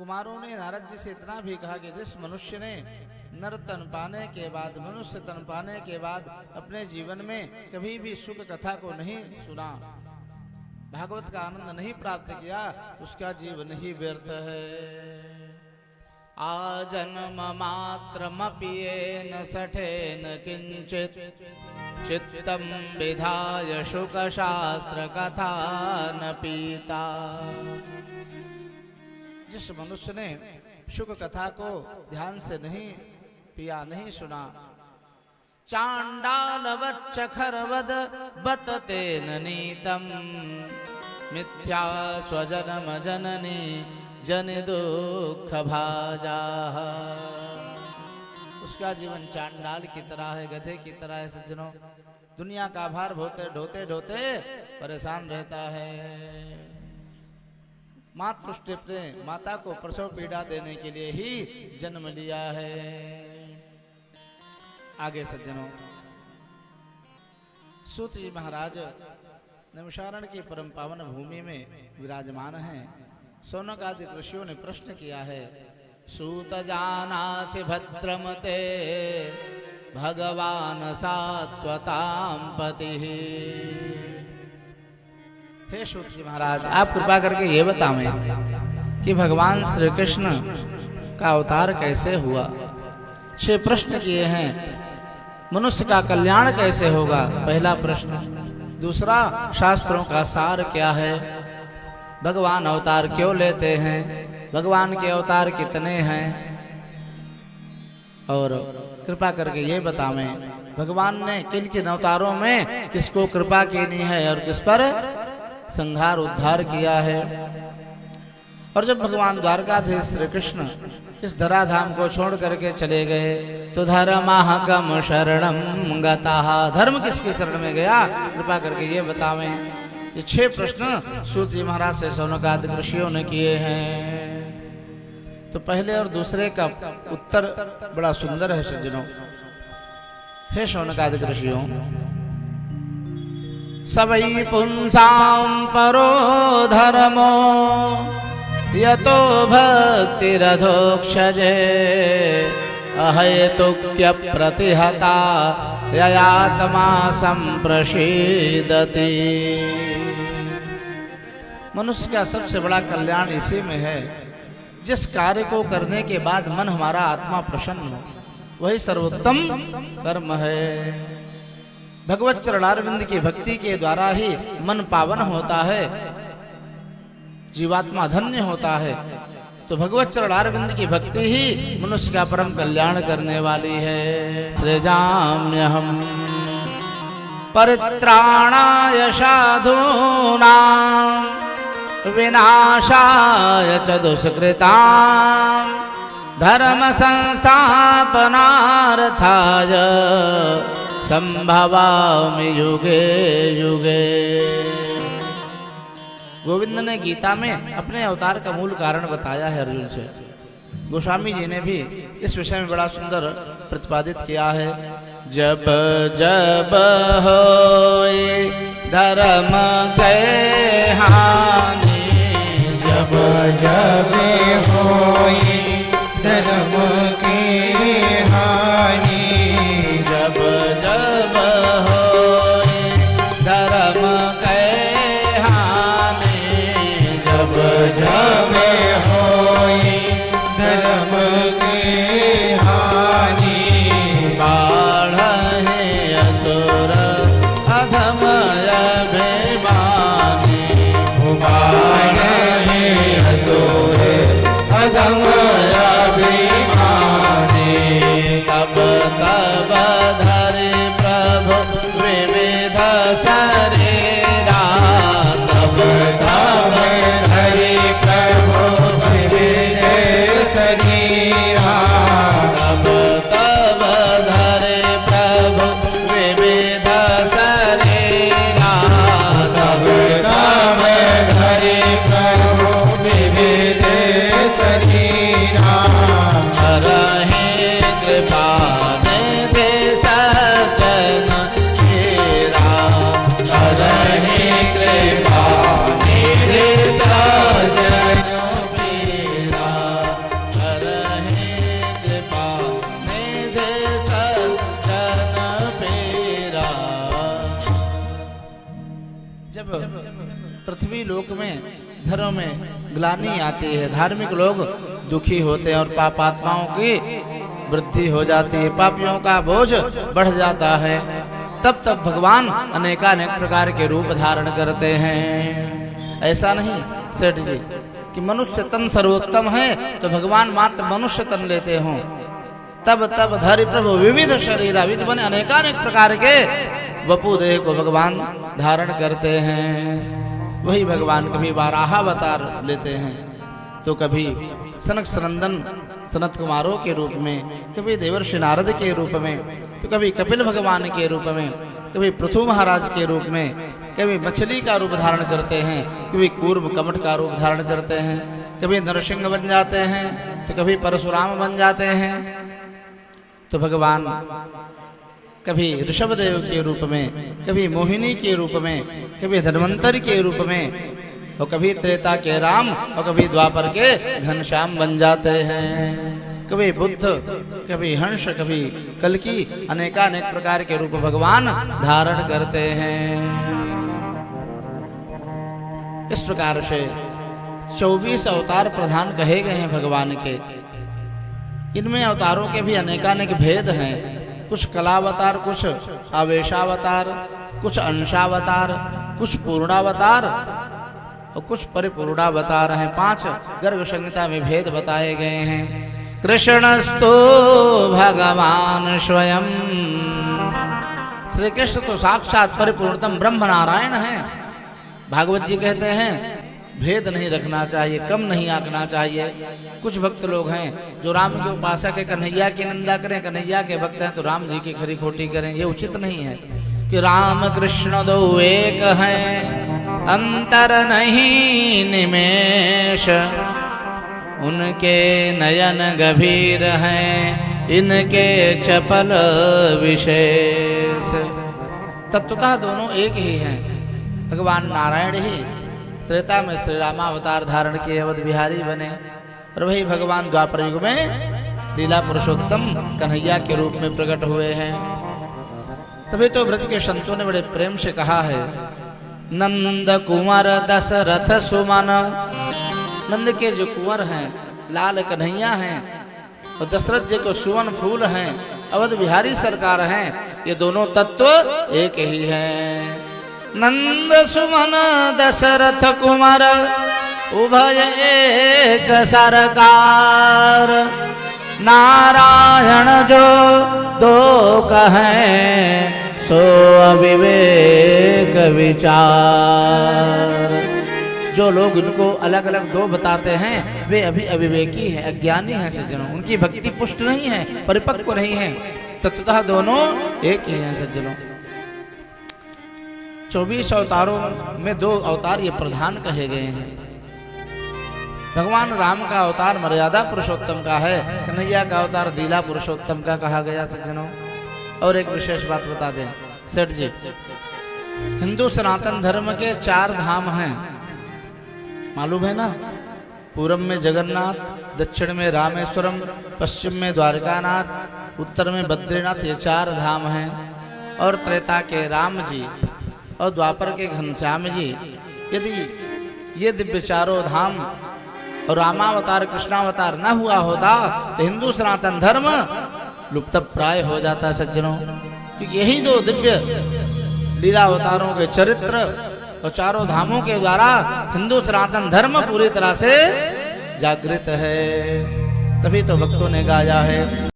कुमारों ने नारद जी से इतना भी कहा कि जिस मनुष्य ने नर तन पाने के बाद, मनुष्य तन पाने के बाद अपने जीवन में कभी भी सुख कथा को नहीं सुना, भागवत का आनंद नहीं प्राप्त किया, उसका जीवन ही व्यर्थ है। आजन्म मात्रमपि येन सठेन किंचित चित्तम विधाय शुक शास्त्र कथा न पीता। जिस मनुष्य ने शुक कथा को ध्यान से नहीं पिया, नहीं सुना, चांडालवच्च खरवद बततेन नीतम मिथ्या स्वजनम जननी जन दुख भाजा। उसका जीवन चांडाल की तरह है, गधे की तरह है। सज्जनों, दुनिया का भार ढोते ढोते परेशान रहता है। मातृष्टि ने माता को प्रसव पीड़ा देने के लिए ही जन्म लिया है। आगे सज्जनों, सूत जी महाराज नैमिषारण्य की परम पावन भूमि में विराजमान हैं। शौनक आदि ऋषियों ने प्रश्न किया है, सूत जानासि भद्रमते भगवान सात्वतां पतिः। हे सूत जी महाराज, आप कृपा करके ये बतावें कि भगवान श्री कृष्ण का अवतार कैसे हुआ। 6 प्रश्न किए हैं। मनुष्य का कल्याण कैसे होगा, पहला प्रश्न। दूसरा, शास्त्रों का सार क्या है, भगवान अवतार क्यों लेते हैं, भगवान के अवतार कितने हैं, और कृपा करके ये बतावें भगवान ने किन किन अवतारों में किसको कृपा कीनी है और किस पर संहार उद्धार किया है। और जब भगवान द्वारकाधीश श्री कृष्ण इस धराधाम को छोड़ करके चले गए तो धर्महकम शरणम गताः, धर्म किसकी शरण में गया, कृपा करके ये बतावें। ये 6 प्रश्न सूत जी महाराज से शौनक आदि ऋषियों ने किए हैं। तो पहले और दूसरे का उत्तर बड़ा सुंदर है सज्जनों। हे शौनक आदि ऋषियों, सबई पुंसां परो धर्मो यतो भक्तिरधोक्षजे अहेतुक्य प्रतिहता ययात्मा संप्रसीदति। मनुष्य का सबसे बड़ा कल्याण इसी में है, जिस कार्य को करने के बाद मन हमारा आत्मा प्रसन्न हो, वही सर्वोत्तम कर्म है। भगवत चरणारविंद की भक्ति के द्वारा ही मन पावन होता है, जीवात्मा धन्य होता है। तो भगवत चरणारविंद की भक्ति ही मनुष्य का परम कल्याण करने वाली है। सृजाम्यहम् परित्राणाय साधूनां विनाशाय च दुष्कृतां धर्म संस्थापनार्थाय संभवामि युगे युगे। गोविंद ने गीता में अपने अवतार का मूल कारण बताया है अर्जुन से। गोस्वामी जी ने भी इस विषय में बड़ा सुंदर प्रतिपादित किया है। जब जब होए धर्म के हानि, जब जब होए धर्म के हानि, जब जब होए धर्म के हानि, जब जब होए धर्म के हानि, बाढ़े असुर अधम अभिमानी, बाढ़े असुर अधम अभिमानी। तब तब धरि प्रभु विविध शरीरा, तब तब धरि प्रभु विविध शरीरा, तब तब धरि प्रभु विविध शरीरा, तब तब धरि प्रभु विविध शरीरा। पृथ्वी लोक में धर्म में ग्लानि आती है, धार्मिक लोग दुखी होते हैं और पापात्माओं की वृद्धि हो जाती है, पापियों का बोझ बढ़ जाता है। तब तब भगवान अनेकानेक प्रकार के रूप धारण करते हैं। ऐसा नहीं सेठ जी कि मनुष्य तन सर्वोत्तम है तो भगवान मात्र मनुष्य तन लेते हों। तब तब धरि प्रभु विविध शरीर बने अनेकानेक प्रकार के वपु देह को भगवान धारण करते हैं। वही भगवान कभी वाराह अवतार लेते हैं तो कभी सनक सनंदन सनत कुमारों के रूप में, कभी देवर्षि नारद के रूप में, तो कभी कपिल भगवान के रूप में, कभी पृथु महाराज के रूप में, कभी मछली का रूप धारण करते हैं, कभी कूर्म कमठ का रूप धारण करते हैं, कभी नरसिंह बन जाते हैं तो कभी परशुराम बन जाते हैं। तो भगवान कभी ऋषभदेव के रूप में, कभी मोहिनी के रूप में, कभी धन्वंतरि के रूप में, और कभी त्रेता के राम और कभी द्वापर के घनश्याम बन जाते हैं। कभी बुद्ध, कभी हंस, कभी कल्की, अनेकानेक प्रकार के रूप भगवान धारण करते हैं। इस प्रकार से 24 अवतार प्रधान कहे गए हैं भगवान के। इनमें अवतारों के भी अनेकानेक भेद हैं। कुछ कलावतार, कुछ आवेशावतार, कुछ अंशावतार, कुछ पूर्णावतार और कुछ परिपूर्णावतार हैं। 5 गर्ग संहिता में भेद बताए गए हैं। कृष्णस्तु भगवान स्वयं, श्री कृष्ण तो साक्षात परिपूर्णतम ब्रह्म नारायण हैं। भागवत जी कहते हैं भेद नहीं रखना चाहिए, कम नहीं आंकना चाहिए। कुछ भक्त लोग हैं जो राम के उपासक है, कन्हैया की निंदा करें, कन्हैया के भक्त हैं तो राम जी की खरी खोटी करें। ये उचित नहीं है कि राम कृष्ण दो एक हैं, अंतर नहीं निमेष, उनके नयन गंभीर हैं, इनके चपल विशेष। तत्वतः दोनों एक ही हैं। भगवान नारायण ही त्रेता में श्री रामावतार धारण किए अवध बिहारी बने और वही भगवान द्वापर युग में लीला पुरुषोत्तम कन्हैया के रूप में प्रकट हुए हैं। तभी तो ब्रज के संतों ने बड़े प्रेम से कहा है, नंद कुंवर दशरथ सुमन। नंद के जो कुंवर हैं लाल कन्हैया हैं और दशरथ जी को सुवन फूल हैं, अवध बिहारी सरकार हैं, ये दोनों तत्व एक ही हैं। नंद सुमन दशरथ कुमार उभय एक सरकार, नारायण जो दो कहें सो अविवेक विचार। जो लोग इनको अलग अलग दो बताते हैं वे अभी अविवेकी हैं, अज्ञानी हैं सज्जनों। उनकी भक्ति पुष्ट नहीं है, परिपक्व नहीं है। तत्वतः दोनों एक ही हैं सज्जनों। 24 अवतारों में 2 अवतार ये प्रधान कहे गए हैं। भगवान राम का अवतार मर्यादा पुरुषोत्तम का है, कन्हैया का अवतार लीला पुरुषोत्तम का कहा गया सज्जनों। और एक विशेष बात बता दें सेठ जी, हिंदू सनातन धर्म के 4 धाम हैं, मालूम है ना? पूरब में जगन्नाथ, दक्षिण में रामेश्वरम, पश्चिम में द्वारकानाथ, उत्तर में बद्रीनाथ। ये 4 धाम हैं। और त्रेता के राम जी और द्वापर के घनश्याम जी, यदि ये दिव्य 4 धाम और रामावतार कृष्णावतार न हुआ होता तो हिंदू सनातन धर्म लुप्त प्राय हो जाता सज्जनों। क्योंकि यही 2 दिव्य लीलावतारों के चरित्र और 4 धामों के द्वारा हिंदू सनातन धर्म पूरी तरह से जागृत है। तभी तो भक्तों ने गाया है,